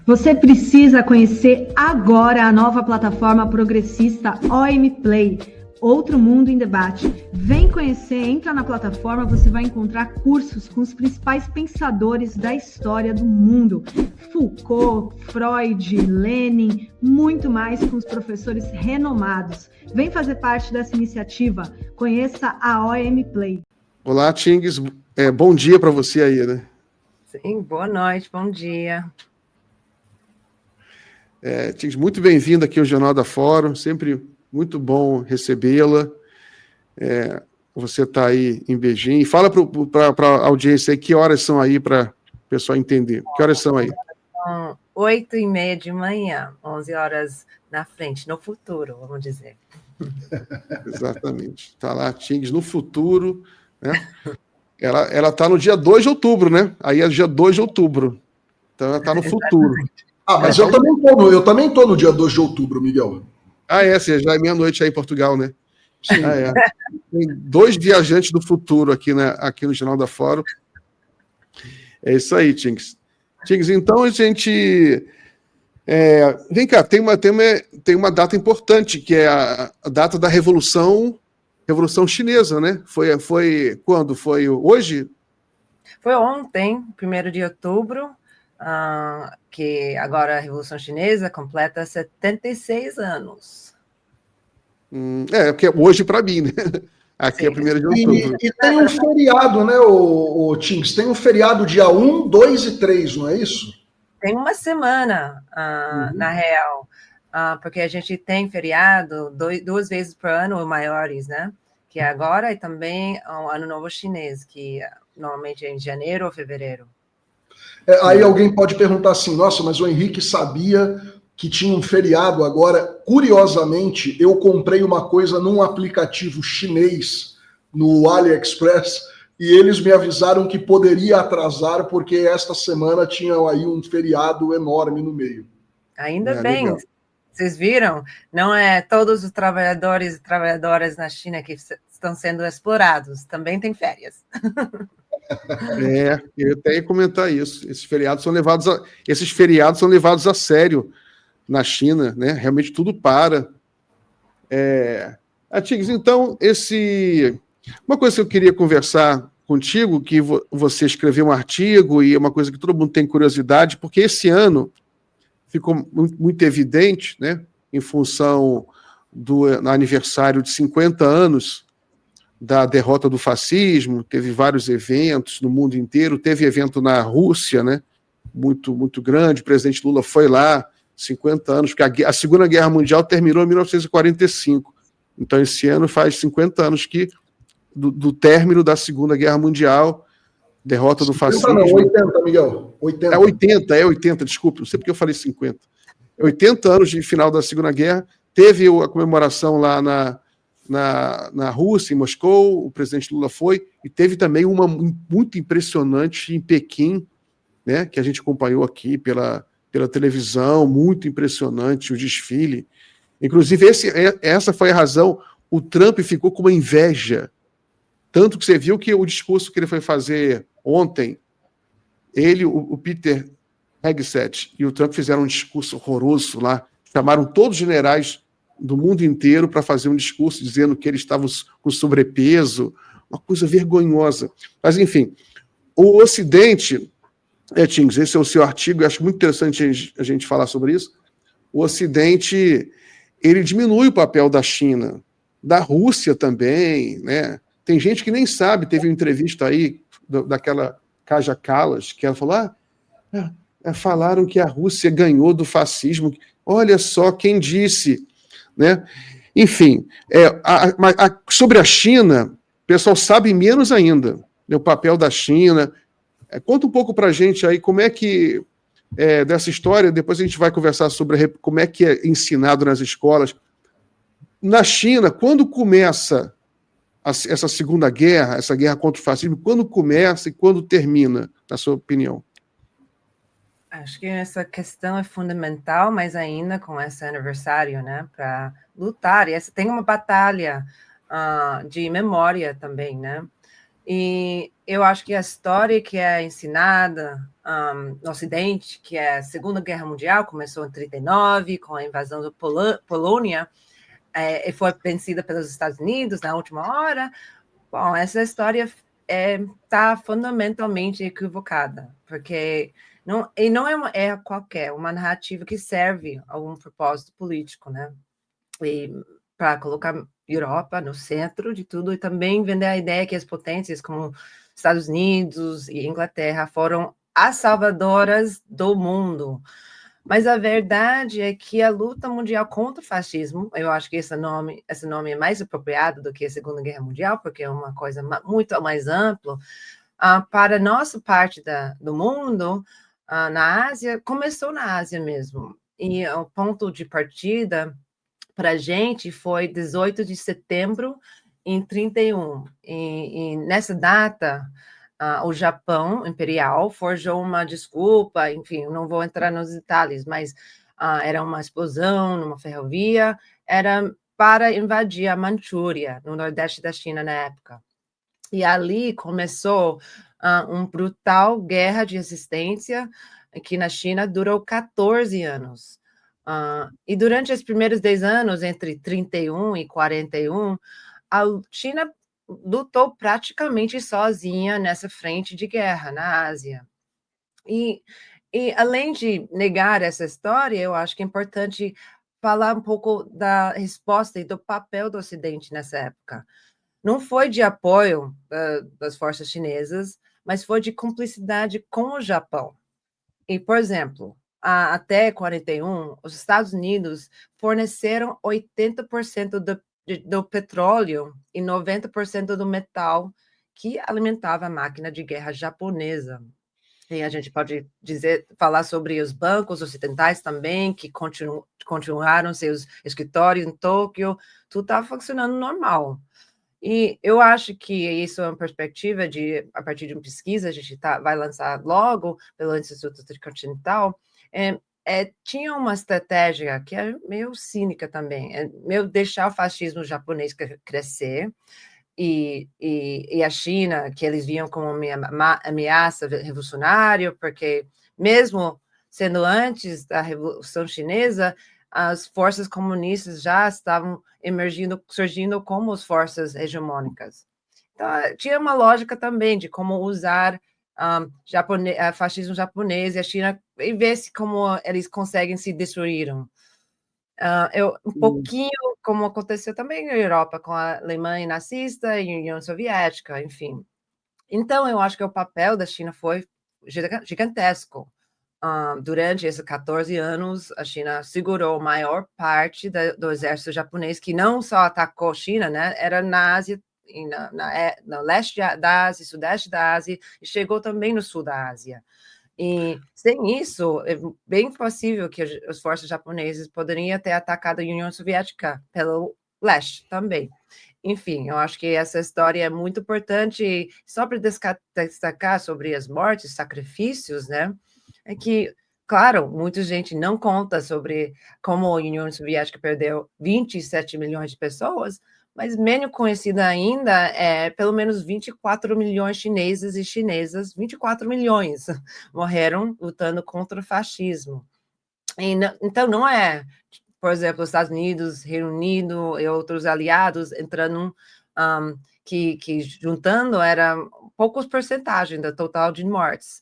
Você precisa conhecer agora a nova plataforma progressista OM Play, Outro Mundo em Debate. Vem conhecer, entra na plataforma, você vai encontrar cursos com os principais pensadores da história do mundo. Foucault, Freud, Lenin, muito mais com os professores renomados. Vem fazer parte dessa iniciativa, conheça a OM Play. Olá, Tings, bom dia para você aí, né? Sim, boa noite, bom dia. Tings, muito bem-vinda aqui ao Jornal da Fórum, sempre muito bom recebê-la. Você está aí em Beijing. Fala para a audiência aí que horas são aí para o pessoal entender. Que horas são aí? São 8h30 da manhã, 11 horas na frente, no futuro, vamos dizer. Exatamente. Está lá, Tings, no futuro, né? Ela está no dia 2 de outubro, né? Aí é dia 2 de outubro. Então ela está no futuro. Ah, mas eu também estou no dia 2 de outubro, Miguel. Já é meia-noite aí em Portugal, né? Sim. Tem 2 viajantes do futuro aqui, né, aqui no Jornal da Fórum. É isso aí, Tings. Tings, então a gente... vem cá, tem uma data importante, que é a data da Revolução Chinesa, né? Foi quando? Foi hoje? Foi ontem, 1º de outubro, que agora a Revolução Chinesa completa 76 anos. Porque hoje para mim, né? Aqui sim. É 1º de outubro. E tem um feriado, né, o Tings? Tem um feriado dia 1, 2 e 3, não é isso? Tem uma semana, na real, porque a gente tem feriado 2 vezes por ano, maiores, né? Que é agora e também o Ano Novo Chinês, que normalmente é em janeiro ou fevereiro. Aí alguém pode perguntar assim, nossa, mas o Henrique sabia que tinha um feriado agora. Curiosamente, eu comprei uma coisa num aplicativo chinês no AliExpress e eles me avisaram que poderia atrasar porque esta semana tinha aí um feriado enorme no meio. Ainda bem. Legal. Vocês viram? Não é todos os trabalhadores e trabalhadoras na China que estão sendo explorados. Também tem férias. Eu até ia comentar isso. Esses feriados são levados a sério na China, né? Realmente tudo para. Tings, então, uma coisa que eu queria conversar contigo, que você escreveu um artigo e é uma coisa que todo mundo tem curiosidade, porque esse ano ficou muito evidente, né, em função do aniversário de 50 anos da derrota do fascismo, teve vários eventos no mundo inteiro, teve evento na Rússia, né, muito, muito grande, o presidente Lula foi lá, 50 anos, porque a Segunda Guerra Mundial terminou em 1945, então esse ano faz 50 anos do término da Segunda Guerra Mundial, derrota do fascismo. Não, 80, Miguel. 80. 80, desculpe, não sei porque eu falei 50. 80 anos de final da Segunda Guerra, teve a comemoração lá na Rússia, em Moscou, o presidente Lula foi, e teve também uma muito impressionante em Pequim, né, que a gente acompanhou aqui pela televisão, muito impressionante o desfile. Inclusive, essa foi a razão, o Trump ficou com uma inveja, tanto que você viu que o discurso que ele foi fazer ontem, ele, o Peter Hegseth e o Trump fizeram um discurso horroroso lá, chamaram todos os generais do mundo inteiro para fazer um discurso dizendo que eles estavam com sobrepeso, uma coisa vergonhosa. Mas, enfim, o Ocidente, Tings, esse é o seu artigo, eu acho muito interessante a gente falar sobre isso, o Ocidente, ele diminui o papel da China, da Rússia também, né? Tem gente que nem sabe, teve uma entrevista aí daquela Kaja Kallas, que ela falou, falaram que a Rússia ganhou do fascismo, olha só quem disse, né? Enfim, sobre a China, o pessoal sabe menos ainda, né, o papel da China. Conta um pouco para a gente aí como é que, dessa história, depois a gente vai conversar sobre como é que é ensinado nas escolas. Na China, quando começa essa Segunda Guerra, essa guerra contra o fascismo, quando começa e quando termina, na sua opinião? Acho que essa questão é fundamental, mas ainda com esse aniversário, né, para lutar. E tem uma batalha de memória também, né? E eu acho que a história que é ensinada no Ocidente, que é a Segunda Guerra Mundial, começou em 1939, com a invasão da Polônia, e foi vencida pelos Estados Unidos na última hora. Bom, essa história está fundamentalmente equivocada, porque não é qualquer, uma narrativa que serve a um propósito político, né? E para colocar a Europa no centro de tudo e também vender a ideia que as potências como Estados Unidos e Inglaterra foram as salvadoras do mundo. Mas a verdade é que a luta mundial contra o fascismo, eu acho que esse nome é mais apropriado do que a Segunda Guerra Mundial, porque é uma coisa muito mais ampla, para a nossa parte do mundo, na Ásia, começou na Ásia mesmo. E o ponto de partida para a gente foi 18 de setembro em 31. E nessa data, o Japão imperial forjou uma desculpa, enfim, não vou entrar nos detalhes, mas era uma explosão numa ferrovia, era para invadir a Manchúria, no nordeste da China na época. E ali começou uma brutal guerra de resistência que na China durou 14 anos. E durante os primeiros 10 anos, entre 31 e 41, a China lutou praticamente sozinha nessa frente de guerra na Ásia. E além de negar essa história, eu acho que é importante falar um pouco da resposta e do papel do Ocidente nessa época. Não foi de apoio das forças chinesas, mas foi de cumplicidade com o Japão. E, por exemplo, até 41, os Estados Unidos forneceram 80% do petróleo e 90% do metal que alimentava a máquina de guerra japonesa. E a gente pode falar sobre os bancos ocidentais também, que continuaram seus escritórios em Tóquio, tudo estava funcionando normal. E eu acho que isso é uma perspectiva a partir de uma pesquisa, a gente vai lançar logo pelo Instituto Tricontinental, tinha uma estratégia que é meio cínica também, meio deixar o fascismo japonês crescer, e a China, que eles viam como uma ameaça revolucionária, porque mesmo sendo antes da Revolução Chinesa, as forças comunistas já estavam surgindo como as forças hegemônicas. Então, tinha uma lógica também de como usar fascismo japonês e a China e ver se como eles conseguem se destruir. Um pouquinho como aconteceu também na Europa, com a Alemanha nazista e a União Soviética, enfim. Então, eu acho que o papel da China foi gigantesco. Durante esses 14 anos, a China segurou a maior parte do exército japonês, que não só atacou a China, né, era na Ásia, no leste da Ásia, sudeste da Ásia, e chegou também no sul da Ásia. E sem isso, é bem possível que as forças japonesas poderiam ter atacado a União Soviética pelo leste também. Enfim, eu acho que essa história é muito importante, só para destacar sobre as mortes, sacrifícios, né? É que, claro, muita gente não conta sobre como a União Soviética perdeu 27 milhões de pessoas, mas menos conhecida ainda é pelo menos 24 milhões chineses e chinesas, 24 milhões morreram lutando contra o fascismo. Então, não é, por exemplo, os Estados Unidos, Reino Unido e outros aliados entrando, que juntando era poucos porcentagem do total de mortes.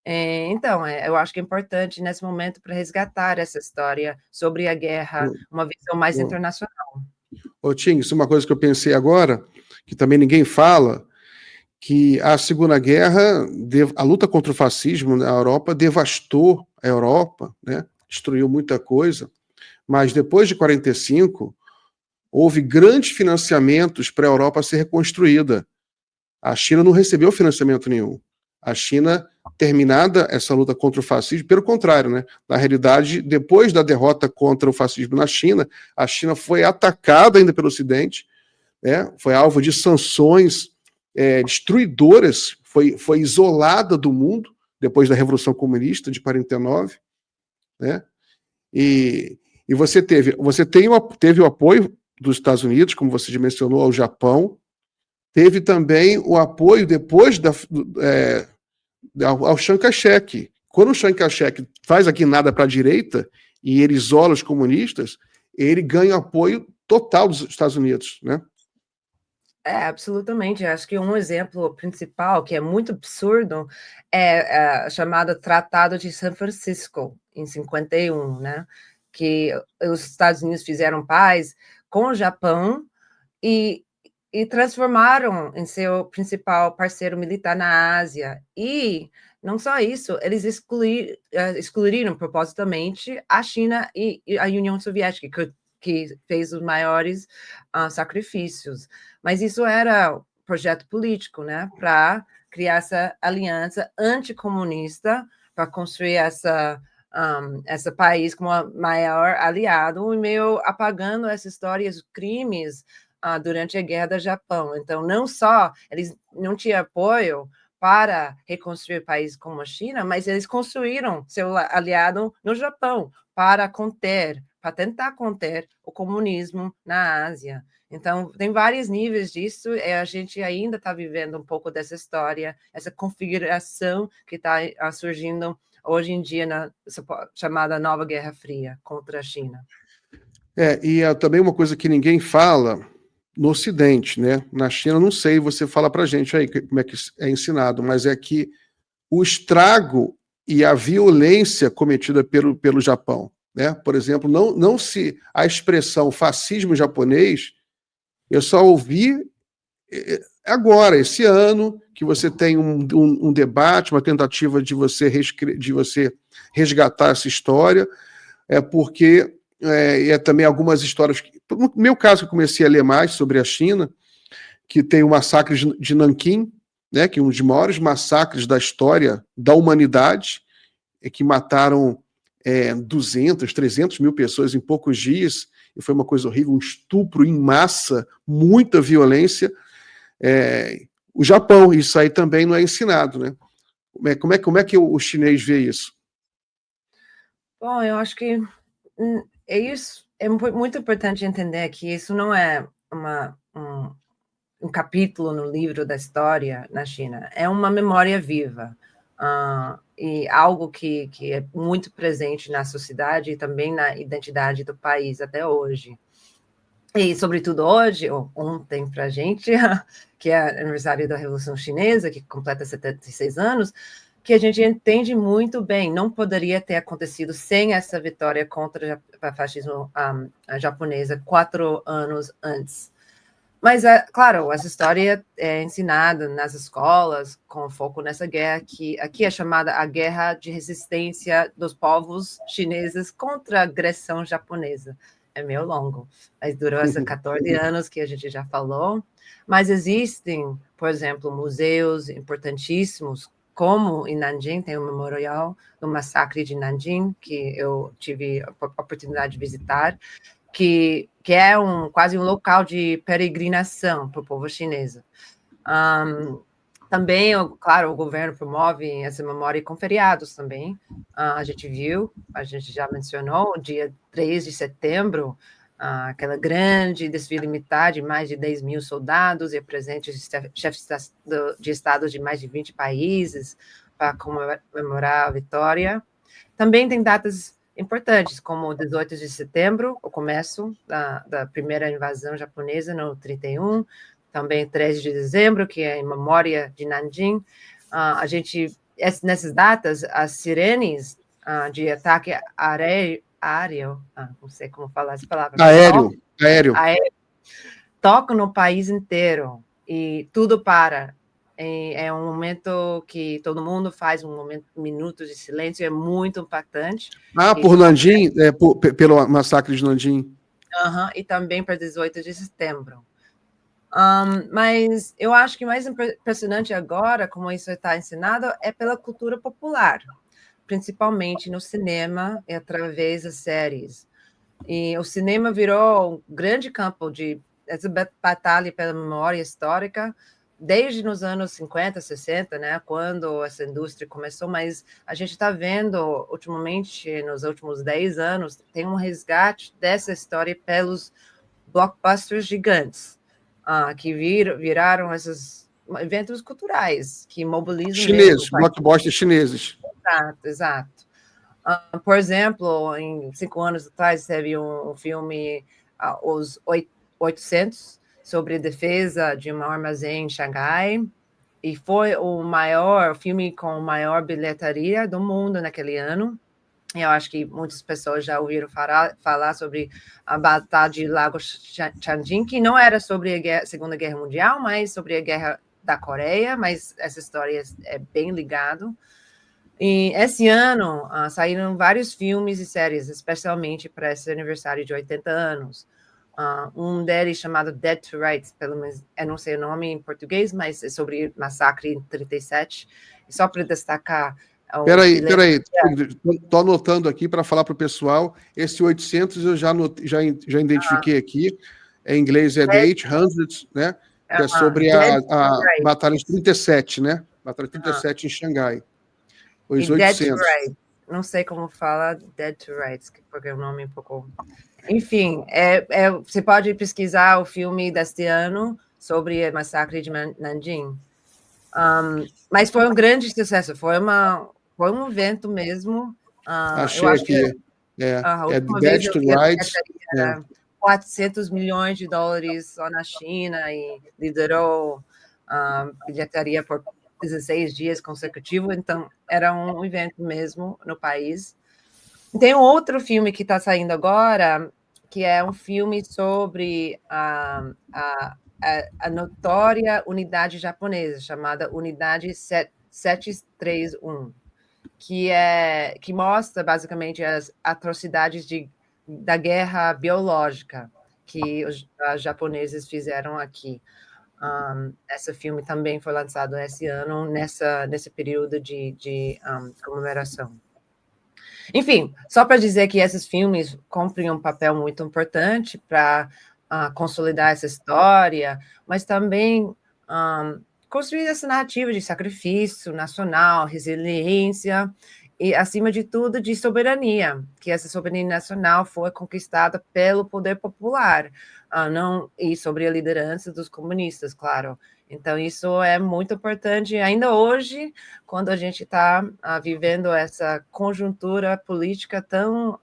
Então, eu acho que é importante nesse momento para resgatar essa história sobre a guerra, uma visão mais internacional. Ô, Tim, isso é uma coisa que eu pensei agora, que também ninguém fala, que a Segunda Guerra, a luta contra o fascismo na Europa devastou a Europa, né? Destruiu muita coisa, mas depois de 45, houve grandes financiamentos para a Europa ser reconstruída. A China não recebeu financiamento nenhum. A China, terminada essa luta contra o fascismo, pelo contrário, né? Na realidade, depois da derrota contra o fascismo na China, a China foi atacada ainda pelo Ocidente, né? Foi alvo de sanções destruidoras, foi isolada do mundo depois da Revolução Comunista de 49, né? E você teve o apoio dos Estados Unidos, como você já mencionou, ao Japão, teve também o apoio depois ao Chiang Kai-shek. Quando o Chiang Kai-shek faz a guinada para a direita e ele isola os comunistas, ele ganha apoio total dos Estados Unidos, né? Absolutamente. Acho que um exemplo principal, que é muito absurdo, é o chamado Tratado de São Francisco, em 51, né? Que os Estados Unidos fizeram paz com o Japão e transformaram em seu principal parceiro militar na Ásia. E não só isso, eles excluíram propositalmente a China e a União Soviética, que fez os maiores sacrifícios. Mas isso era projeto político, né, para criar essa aliança anticomunista, para construir esse país como o maior aliado, e meio apagando essa história, os crimes durante a Guerra do Japão. Então, não só eles não tinham apoio para reconstruir países como a China, mas eles construíram seu aliado no Japão para tentar conter o comunismo na Ásia. Então, tem vários níveis disso, e a gente ainda está vivendo um pouco dessa história, essa configuração que está surgindo hoje em dia na chamada Nova Guerra Fria contra a China. E também uma coisa que ninguém fala no Ocidente, né? Na China, não sei, você fala para a gente aí como é que é ensinado, mas é que o estrago e a violência cometida pelo Japão, né? Por exemplo, não se a expressão fascismo japonês, eu só ouvi agora, esse ano, que você tem um debate, uma tentativa de você resgatar essa história, porque também algumas histórias. No meu caso, eu comecei a ler mais sobre a China, que tem o massacre de Nanquim, né, que é um dos maiores massacres da história da humanidade, que mataram 200, 300 mil pessoas em poucos dias, e foi uma coisa horrível, um estupro em massa, muita violência. O Japão, isso aí também não é ensinado, né? Como é que o chinês vê isso? Bom, eu acho que isso é muito importante entender que isso não é um capítulo no livro da história na China, é uma memória viva, e algo que é muito presente na sociedade e também na identidade do país até hoje. E, sobretudo hoje, ou ontem para a gente, que é aniversário da Revolução Chinesa, que completa 76 anos, que a gente entende muito bem, não poderia ter acontecido sem essa vitória contra o fascismo japonesa 4 anos antes. Mas, claro, essa história é ensinada nas escolas, com foco nessa guerra, que aqui é chamada a Guerra de Resistência dos Povos Chineses contra a agressão japonesa. É meio longo, mas durou esses 14 anos que a gente já falou. Mas existem, por exemplo, museus importantíssimos, como em Nanjing, tem o memorial do massacre de Nanjing, que eu tive a oportunidade de visitar, que é quase um local de peregrinação para o povo chinês. Também, claro, o governo promove essa memória com feriados também. A gente viu, a gente já mencionou, o dia 3 de setembro, aquela grande desfile militar de mais de 10 mil soldados e presentes de chefes de estados de mais de 20 países para comemorar a vitória. Também tem datas importantes, como 18 de setembro, o começo da primeira invasão japonesa no 31, também 13 de dezembro, que é em memória de Nanjing. Nessas datas, as sirenes de ataque aéreo, não sei como falar essa palavra. Aéreo. Tocam no país inteiro e tudo para. É um momento que todo mundo faz minutos de silêncio, é muito impactante. Por Nanjing, pelo massacre de Nanjing. E também para 18 de setembro. Mas eu acho que mais impressionante agora, como isso está ensinado, é pela cultura popular, principalmente no cinema e através das séries. E o cinema virou um grande campo de essa batalha pela memória histórica, desde nos anos 50, 60, né, quando essa indústria começou, mas a gente está vendo, ultimamente, nos últimos 10 anos, tem um resgate dessa história pelos blockbusters gigantes. que viraram esses eventos culturais que mobilizam chineses, blockbusters chineses. Exato. Por exemplo, em 5 anos atrás teve um filme, Os 800, sobre a defesa de um armazém em Xangai, e foi o filme com maior bilheteria do mundo naquele ano. Eu acho que muitas pessoas já ouviram falar sobre a Batalha de Lago Changjin, que não era sobre a Segunda Guerra Mundial, mas sobre a Guerra da Coreia, mas essa história é bem ligada. E esse ano saíram vários filmes e séries, especialmente para esse aniversário de 80 anos. Um deles chamado Dead to Rights, pelo menos eu não sei o nome em português, mas é sobre massacre em 37. E só para destacar... Peraí, estou anotando aqui para falar para o pessoal. Esse 800 eu já identifiquei aqui. Em inglês é The 800, né? Que é sobre a Batalha de 37, né? Batalha de 37 em Xangai. Os 800. Dead to Rights. Não sei como fala Dead to Rights, porque é um nome um pouco... Enfim, você pode pesquisar o filme deste ano sobre o massacre de Nanjing. Mas foi um grande sucesso, foi um evento mesmo. Achei eu acho aqui. Dead to Rights. 400 milhões de dólares só na China e liderou bilheteria por 16 dias consecutivos, então era um evento mesmo no país. Tem um outro filme que está saindo agora, que é um filme sobre a notória unidade japonesa, chamada Unidade 731, que mostra basicamente as atrocidades da guerra biológica que os japoneses fizeram aqui. Esse filme também foi lançado esse ano, nesse período de comemoração. Enfim, só para dizer que esses filmes cumprem um papel muito importante para consolidar essa história, mas também construir essa narrativa de sacrifício nacional, resiliência e, acima de tudo, de soberania, que essa soberania nacional foi conquistada pelo poder popular, e sobre a liderança dos comunistas, claro. Então, isso é muito importante ainda hoje, quando a gente está vivendo essa conjuntura política tão...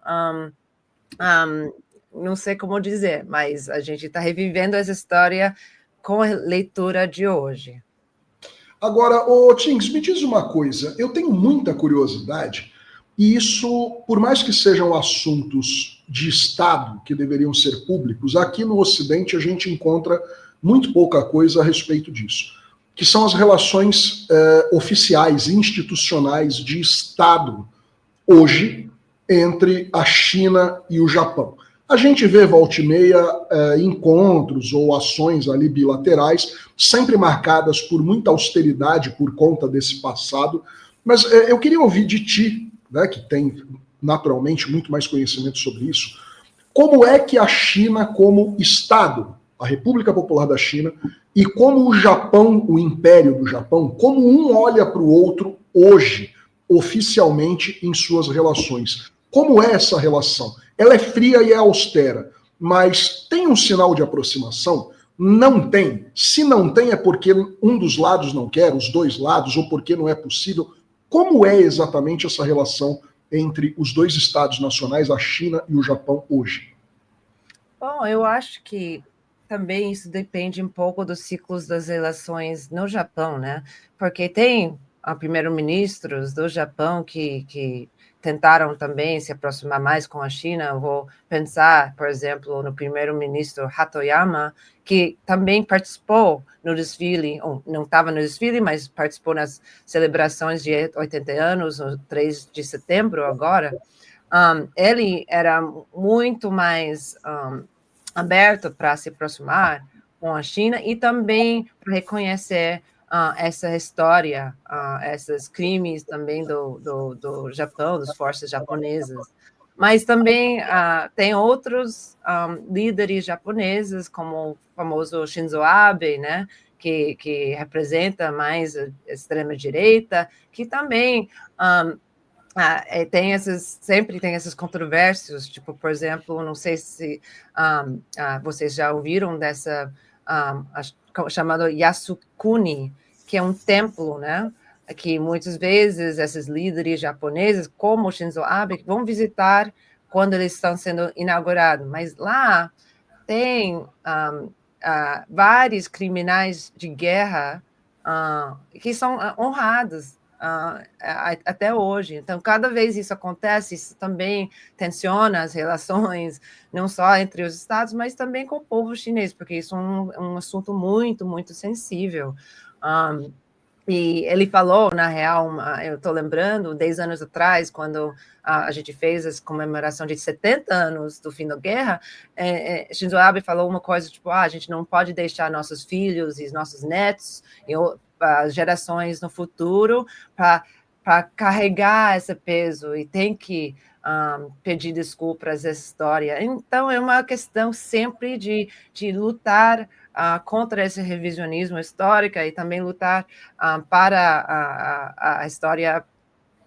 não sei como dizer, mas a gente está revivendo essa história com a leitura de hoje. Agora, Tings, me diz uma coisa, eu tenho muita curiosidade, e isso, por mais que sejam assuntos de Estado que deveriam ser públicos, aqui no Ocidente a gente encontra muito pouca coisa a respeito disso, que são as relações oficiais, institucionais de Estado, hoje, entre a China e o Japão. A gente vê, volta e meia, encontros ou ações ali bilaterais, sempre marcadas por muita austeridade por conta desse passado, mas eu queria ouvir de ti, né, que tem naturalmente muito mais conhecimento sobre isso, como é que a China como Estado, a República Popular da China, e como o Japão, o Império do Japão, como um olha para o outro hoje, oficialmente, em suas relações. Como é essa relação? Ela é fria e é austera, mas tem um sinal de aproximação? Não tem. Se não tem, é porque um dos lados não quer, os dois lados, ou porque não é possível. Como é exatamente essa relação entre os dois estados nacionais, a China e o Japão, hoje? Bom, eu acho que também isso depende um pouco dos ciclos das relações no Japão, né? Porque tem primeiros-ministros do Japão que tentaram também se aproximar mais com a China. Eu vou pensar, por exemplo, no primeiro-ministro Hatoyama, que também participou no desfile, não estava no desfile, mas participou nas celebrações de 80 anos, no 3 de setembro agora. Ele era muito mais aberto para se aproximar com a China e também para reconhecer essa história, esses crimes também do Japão, das forças japonesas. Mas também tem outros líderes japoneses, como o famoso Shinzo Abe, né, que representa mais a extrema-direita, que também sempre tem essas controvérsias, tipo, por exemplo, não sei se vocês já ouviram dessa chamado Yasukuni, que é um templo, né? Que muitas vezes esses líderes japoneses, como Shinzo Abe, vão visitar quando eles estão sendo inaugurados. Mas lá tem vários criminais de guerra que são honrados até hoje. Então, cada vez isso acontece, isso também tensiona as relações, não só entre os estados, mas também com o povo chinês, porque isso é um assunto muito, muito sensível. E ele falou, na real, eu estou lembrando, 10 anos atrás, quando a gente fez a comemoração de 70 anos do fim da guerra, Shinzo Abe falou uma coisa, tipo, a gente não pode deixar nossos filhos e nossos netos e as gerações no futuro para carregar esse peso, e tem que pedir desculpas essa história. Então, é uma questão sempre de lutar contra esse revisionismo histórico e também lutar para a história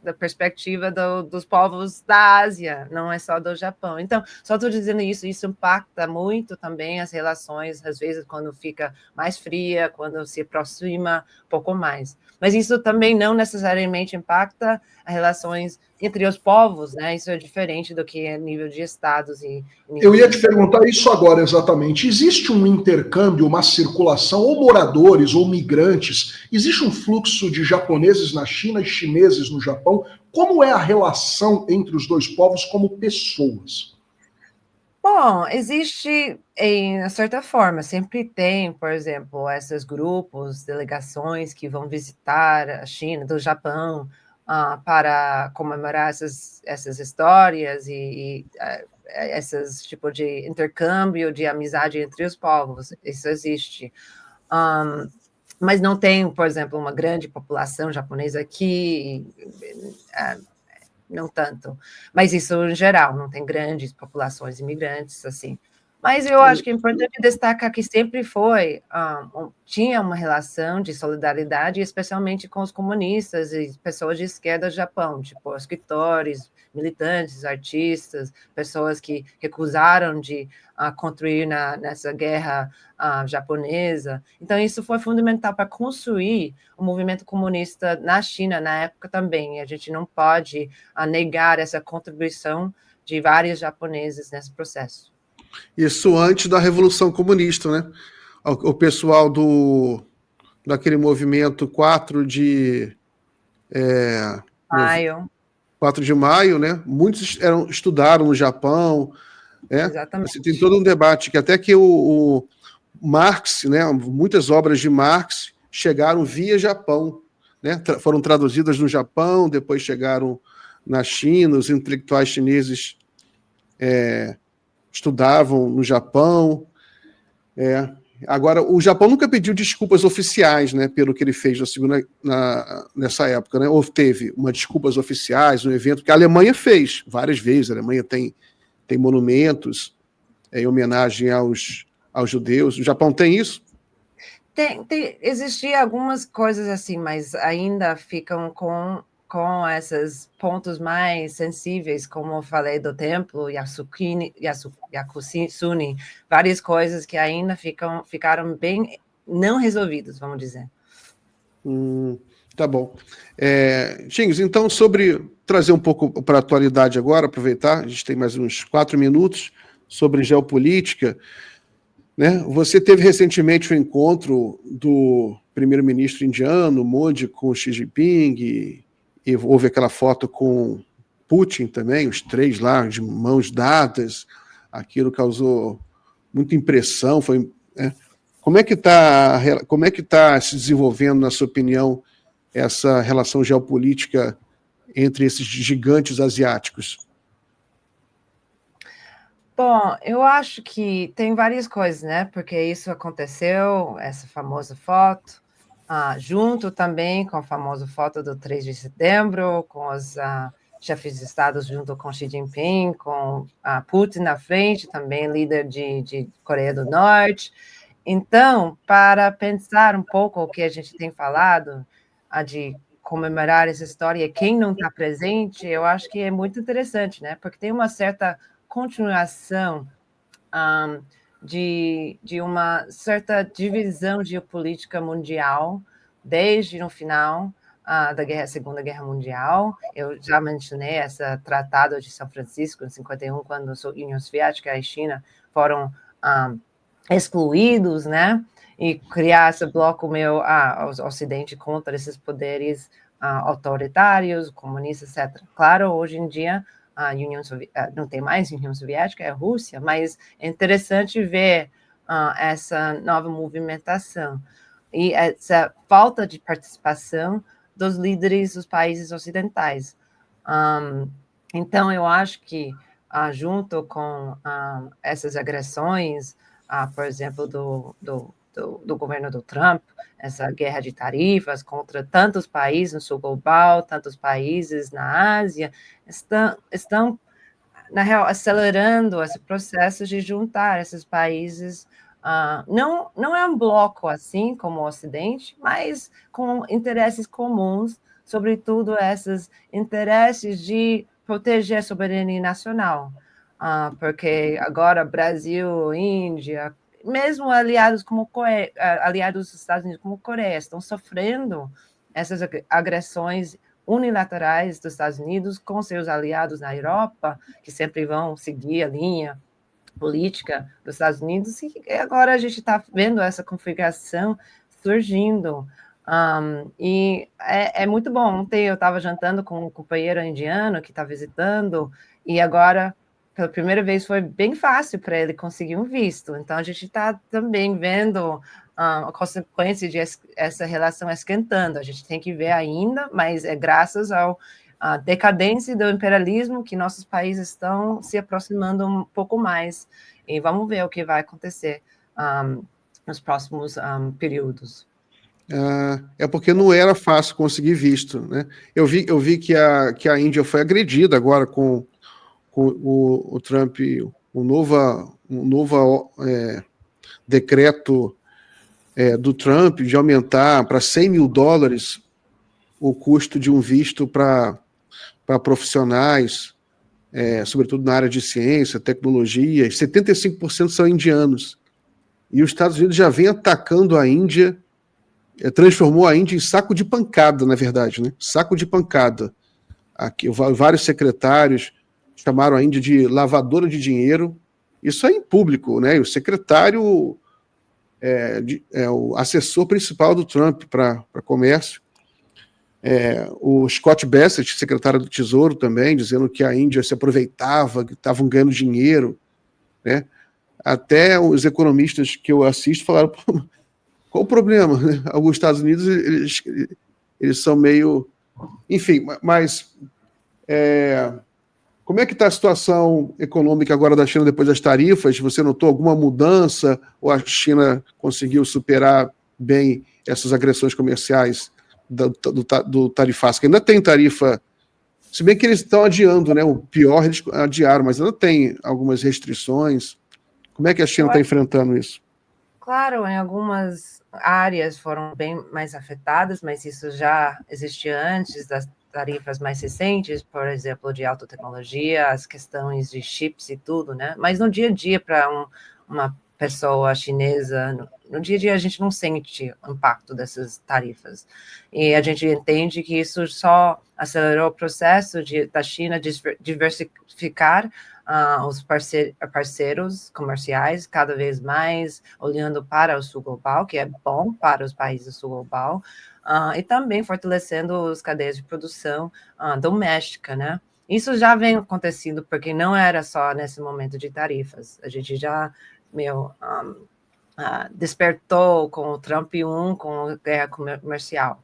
da perspectiva dos povos da Ásia, não é só do Japão. Então, só estou dizendo isso impacta muito também as relações, às vezes, quando fica mais fria, quando se aproxima um pouco mais. Mas isso também não necessariamente impacta as relações entre os povos, né? Isso é diferente do que é nível de estados. Eu ia te perguntar isso agora exatamente. Existe um intercâmbio, uma circulação, ou moradores, ou migrantes? Existe um fluxo de japoneses na China e chineses no Japão? Como é a relação entre os dois povos como pessoas? Bom, existe, em certa forma, sempre tem, por exemplo, esses grupos, delegações que vão visitar a China, do Japão, para comemorar essas histórias e esses tipo de intercâmbio, de amizade entre os povos. Isso existe. Mas não tem, por exemplo, uma grande população japonesa aqui, não tanto. Mas isso em geral, não tem grandes populações imigrantes, assim. Mas eu acho que é importante destacar que sempre tinha uma relação de solidariedade, especialmente com os comunistas e pessoas de esquerda do Japão, tipo escritores, militantes, artistas, pessoas que recusaram de contribuir nessa guerra japonesa. Então, isso foi fundamental para construir o movimento comunista na China, na época também. E a gente não pode negar essa contribuição de vários japoneses nesse processo. Isso antes da Revolução Comunista, né? O pessoal daquele movimento 4 de Maio. 4 de maio, né? Muitos estudaram no Japão, né? Exatamente. Você tem todo um debate que até que o Marx, né? Muitas obras de Marx chegaram via Japão, né? Foram traduzidas no Japão, depois chegaram na China, os intelectuais chineses estudavam no Japão. Agora, o Japão nunca pediu desculpas oficiais, né, pelo que ele fez nessa época, né? Ou teve uma desculpas oficiais, um evento que a Alemanha fez várias vezes. A Alemanha tem monumentos em homenagem aos judeus. O Japão tem isso? Existiam algumas coisas assim, mas ainda ficam com esses pontos mais sensíveis, como eu falei do templo, Yakusuni, várias coisas que ainda ficaram bem não resolvidas, vamos dizer. Tá bom. Xingos, então, trazer um pouco para a atualidade agora, aproveitar, a gente tem mais uns 4 minutos, sobre geopolítica, né? Você teve recentemente o encontro do primeiro-ministro indiano, Modi, com Xi Jinping, e houve aquela foto com Putin também, os três lá, de mãos dadas. Aquilo causou muita impressão. Como é que está se desenvolvendo, na sua opinião, essa relação geopolítica entre esses gigantes asiáticos? Bom, eu acho que tem várias coisas, né? Porque isso aconteceu, essa famosa foto, junto também com a famosa foto do 3 de setembro, com os chefes de Estado junto com Xi Jinping, com Putin na frente, também líder de Coreia do Norte. Então, para pensar um pouco o que a gente tem falado, de comemorar essa história, quem não está presente, eu acho que é muito interessante, né? Porque tem uma certa continuação de uma certa divisão geopolítica mundial desde o final da Segunda Guerra Mundial. Eu já mencionei esse Tratado de São Francisco, em 51, quando a União Soviética e a China foram excluídos, né? E criar esse bloco meio Ocidente contra esses poderes autoritários, comunistas, etc. Claro, hoje em dia a União Soviética não tem mais União Soviética, é a Rússia, mas é interessante ver essa nova movimentação e essa falta de participação dos líderes dos países ocidentais. Então, eu acho que, junto com essas agressões, por exemplo, do governo do Trump, essa guerra de tarifas contra tantos países no sul global, tantos países na Ásia, estão na real, acelerando esse processo de juntar esses países. Não é um bloco assim como o Ocidente, mas com interesses comuns, sobretudo esses interesses de proteger a soberania nacional, porque agora Brasil, Índia, mesmo aliados como Coreia, aliados dos Estados Unidos como Coreia, estão sofrendo essas agressões unilaterais dos Estados Unidos com seus aliados na Europa, que sempre vão seguir a linha política dos Estados Unidos, e agora a gente está vendo essa configuração surgindo. E é muito bom. Ontem eu estava jantando com um companheiro indiano que está visitando, e agora, pela primeira vez, foi bem fácil para ele conseguir um visto. Então, a gente está também vendo a consequência de essa relação esquentando. A gente tem que ver ainda, mas é graças à decadência do imperialismo que nossos países estão se aproximando um pouco mais. E vamos ver o que vai acontecer nos próximos períodos. É porque não era fácil conseguir visto, né? Eu vi que a Índia foi agredida agora com o Trump, um novo decreto do Trump de aumentar para $100 mil o custo de um visto para profissionais, sobretudo na área de ciência, tecnologia. 75% são indianos. E os Estados Unidos já vem atacando a Índia, transformou a Índia em saco de pancada, na verdade, né? Saco de pancada. Aqui, vários secretários chamaram a Índia de lavadora de dinheiro. Isso é em público, né? E o secretário o assessor principal do Trump para comércio. O Scott Bessent, secretário do Tesouro também, dizendo que a Índia se aproveitava, que estavam ganhando dinheiro, né? Até os economistas que eu assisto falaram, qual o problema? Os Estados Unidos, eles são meio... Enfim, mas como é que está a situação econômica agora da China depois das tarifas? Você notou alguma mudança ou a China conseguiu superar bem essas agressões comerciais do tarifaço? Que ainda tem tarifa, se bem que eles estão adiando, né? O pior eles adiaram, mas ainda tem algumas restrições. Como é que a China está enfrentando isso? Claro, em algumas áreas foram bem mais afetadas, mas isso já existia antes das tarifas mais recentes, por exemplo, de alta tecnologia, as questões de chips e tudo, né? Mas no dia a dia, para uma pessoa chinesa, no dia a dia a gente não sente o impacto dessas tarifas. E a gente entende que isso só acelerou o processo da China diversificar os parceiros comerciais cada vez mais, olhando para o sul global, que é bom para os países do sul global, e também fortalecendo as cadeias de produção doméstica, né? Isso já vem acontecendo, porque não era só nesse momento de tarifas. A gente já despertou com o Trump 1, com a guerra comercial.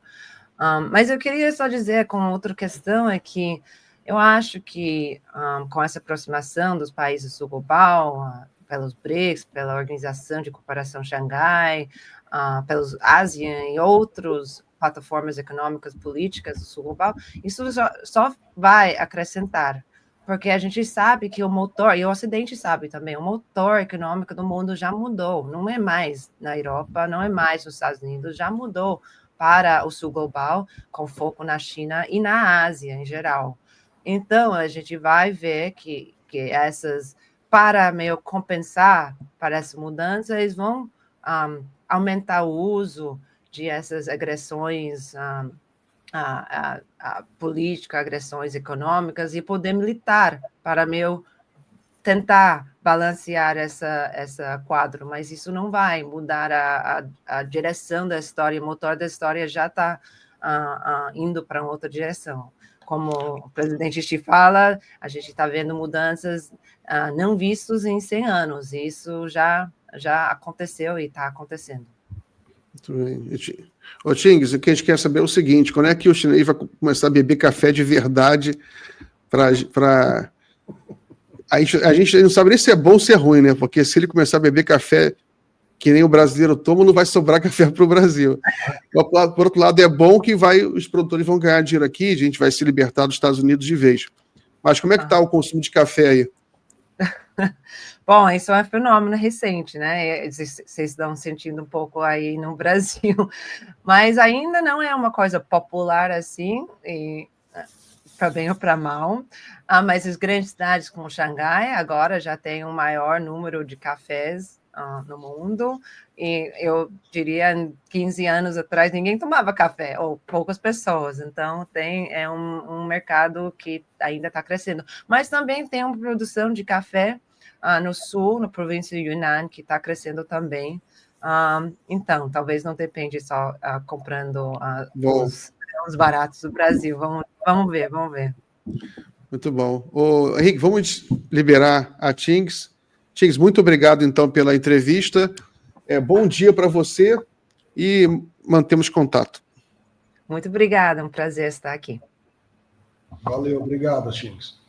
Mas eu queria só dizer, com outra questão, é que eu acho que com essa aproximação dos países do sul global, pelos BRICS, pela Organização de Cooperação Xangai, pelos ASEAN e outras plataformas econômicas políticas do sul global, isso só vai acrescentar, porque a gente sabe que o motor, e o Ocidente sabe também, o motor econômico do mundo já mudou, não é mais na Europa, não é mais nos Estados Unidos, já mudou para o sul global, com foco na China e na Ásia em geral. Então, a gente vai ver que essas para meio compensar para essa mudança, eles vão aumentar o uso de essas agressões políticas, agressões econômicas e poder militar para meio tentar balancear essa quadro, mas isso não vai mudar a direção da história, o motor da história já está indo para outra direção. Como o presidente Xi fala, a gente está vendo mudanças não vistas em 100 anos, e isso já aconteceu e está acontecendo. Muito bem. Ô, Tings, o que a gente quer saber é o seguinte, quando é que o chinês vai começar a beber café de verdade para... A gente não sabe nem se é bom ou se é ruim, né? Porque se ele começar a beber café que nem o brasileiro toma, não vai sobrar café para o Brasil. Por outro lado, é bom que os produtores vão ganhar dinheiro aqui, a gente vai se libertar dos Estados Unidos de vez. Mas como é que está o consumo de café aí? Bom, isso é um fenômeno recente, né? Vocês estão sentindo um pouco aí no Brasil, mas ainda não é uma coisa popular assim, para bem ou para mal. Mas as grandes cidades como Xangai agora já tem um maior número de cafés no mundo, e eu diria 15 anos atrás ninguém tomava café, ou poucas pessoas, então é um mercado que ainda está crescendo, mas também tem uma produção de café no sul, na província de Yunnan, que está crescendo também, então talvez não depende só comprando os baratos do Brasil, vamos ver. Muito bom. Henrique, vamos liberar a Tings. Tings, muito obrigado, então, pela entrevista. Bom dia para você e mantemos contato. Muito obrigada, é um prazer estar aqui. Valeu, obrigado, Tings.